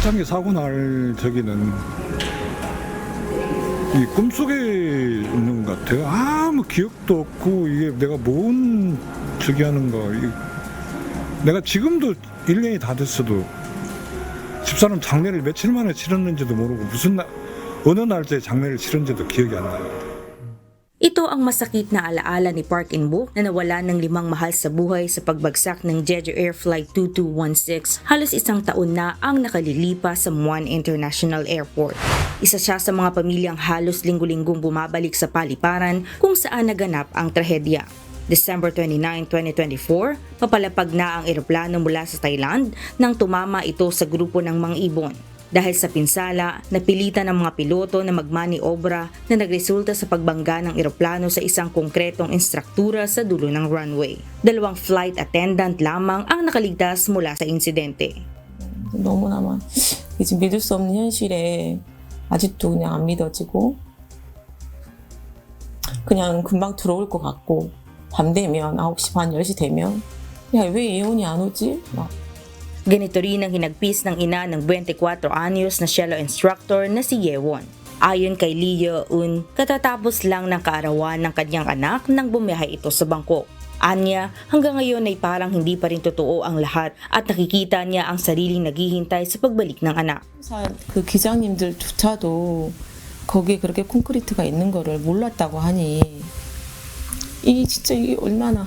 초창기 사고 날 저기는 이 꿈속에 있는 것 같아요. 아무 기억도 없고 이게 내가 뭔 저기 하는 거. 내가 지금도 1년이 다 됐어도 집사람 장례를 며칠 만에 치렀는지도 모르고 어느 날짜에 장례를 치른지도 기억이 안 나요. Ito ang masakit na alaala ni Park In-book na nawala ng 5 mahal sa buhay sa pagbagsak ng Jeju Air Flight 2216 halos isang taon na ang nakalilipas sa Muan International Airport. Isa siya sa mga pamilyang halos linggo-linggong bumabalik sa paliparan kung saan naganap ang trahedya. December 29, 2024, papalapag na ang eroplano mula sa Thailand nang tumama ito sa grupo ng mga ibon. Dahil sa pinsala, napilitan ng mga piloto na magmaniobra na nagresulta sa pagbangga ng eroplano sa isang konkretong instruktura sa dulo ng runway. 2 flight attendant lamang ang nakaligtas mula sa insidente. 너무나마 이제 믿을 수 없는 현실에 아직도 그냥 안 믿어지고 그냥 금방 들어올 것 같고 밤 되면 9시 반 10시 되면 야, 왜 예원이 안 오지? 막 Ganito rin ang hinagpis ng ina ng 24 anyos na cello instructor na si Yewon. Ayon kay Lee Yeon, katatapos lang ng kaarawan ng kanyang anak nang bumiyahe ito sa Bangkok. Anya, hanggang ngayon ay parang hindi pa rin totoo ang lahat at nakikita niya ang sariling naghihintay sa pagbalik ng anak. 그 기장님들조차도 거기에 그렇게 콘크리트가 있는 거를 몰랐다고 하니 진짜 이게 얼마나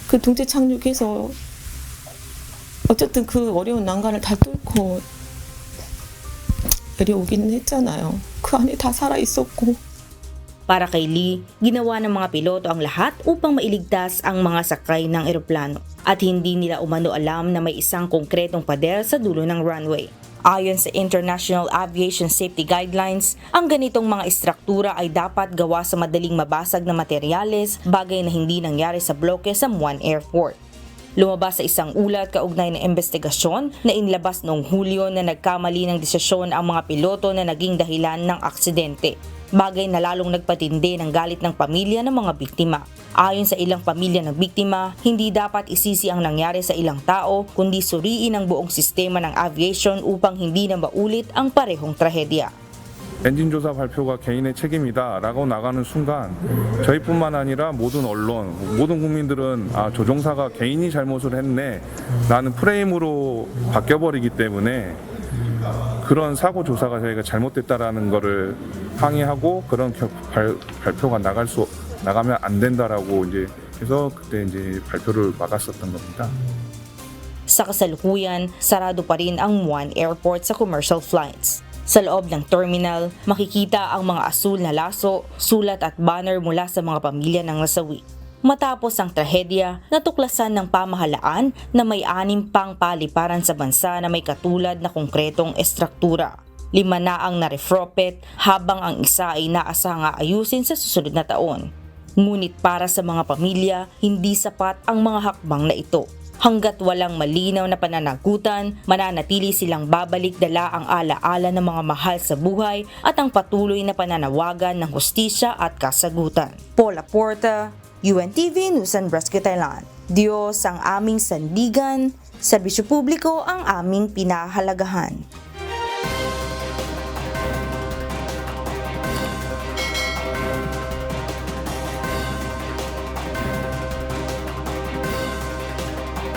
그 동체 착륙해서 어쨌든 그 어려운 난관을 다 뚫고 내려오기는 했잖아요. 그 안에 다 살아있었고. Para kay Lee, ginawa ng mga piloto ang lahat upang mailigtas ang mga sakay ng eroplano at hindi nila umano alam na may isang konkretong pader sa dulo ng runway. Ayon sa International Aviation Safety Guidelines, ang ganitong mga istruktura ay dapat gawa sa madaling mabasag na materyales, bagay na hindi nangyari sa bloke sa Muan Airport. Lumabas sa isang ulat kaugnay ng investigasyon na inilabas noong Hulyo na nagkamali ng desisyon ang mga piloto na naging dahilan ng aksidente. Bagay na lalong nagpatindi ng galit ng pamilya ng mga biktima. Ayon sa ilang pamilya ng biktima, hindi dapat isisi ang nangyari sa ilang tao kundi suriin ang buong sistema ng aviation upang hindi na maulit ang parehong trahedya. 엔진 조사 발표가 개인의 책임이다 라고 나가는 순간 저희뿐만 아니라 모든 언론, 모든 국민들은 조종사가 개인이 잘못을 했네 라는 프레임으로 바뀌어버리기 때문에 그런 사고 조사가 저희가 잘못됐다라는 거를 항의하고 그런 발표가 나가면 안 된다라고 이제 해서 그때 이제 발표를 막았었던 겁니다. Sa kasalukuyan, sarado pa rin ang Muan Airport sa commercial flights. Sa loob ng terminal, makikita ang mga asul na laso, sulat at banner mula sa mga pamilya ng nasawi. Matapos ang trahedya, natuklasan ng pamahalaan na may 6 pang paliparan sa bansa na may katulad na konkretong estruktura. 5 na ang na-refropet habang ang isa ay naasang aayusin sa susunod na taon. Ngunit para sa mga pamilya, hindi sapat ang mga hakbang na ito. Hanggat walang malinaw na pananagutan, mananatili silang babalik dala ang alaala ng mga mahal sa buhay at ang patuloy na pananawagan ng hustisya at kasagutan. Paula Porta, UNTV News and Rescue Thailand. Diyos ang aming sandigan, serbisyo publiko ang aming pinahalagahan.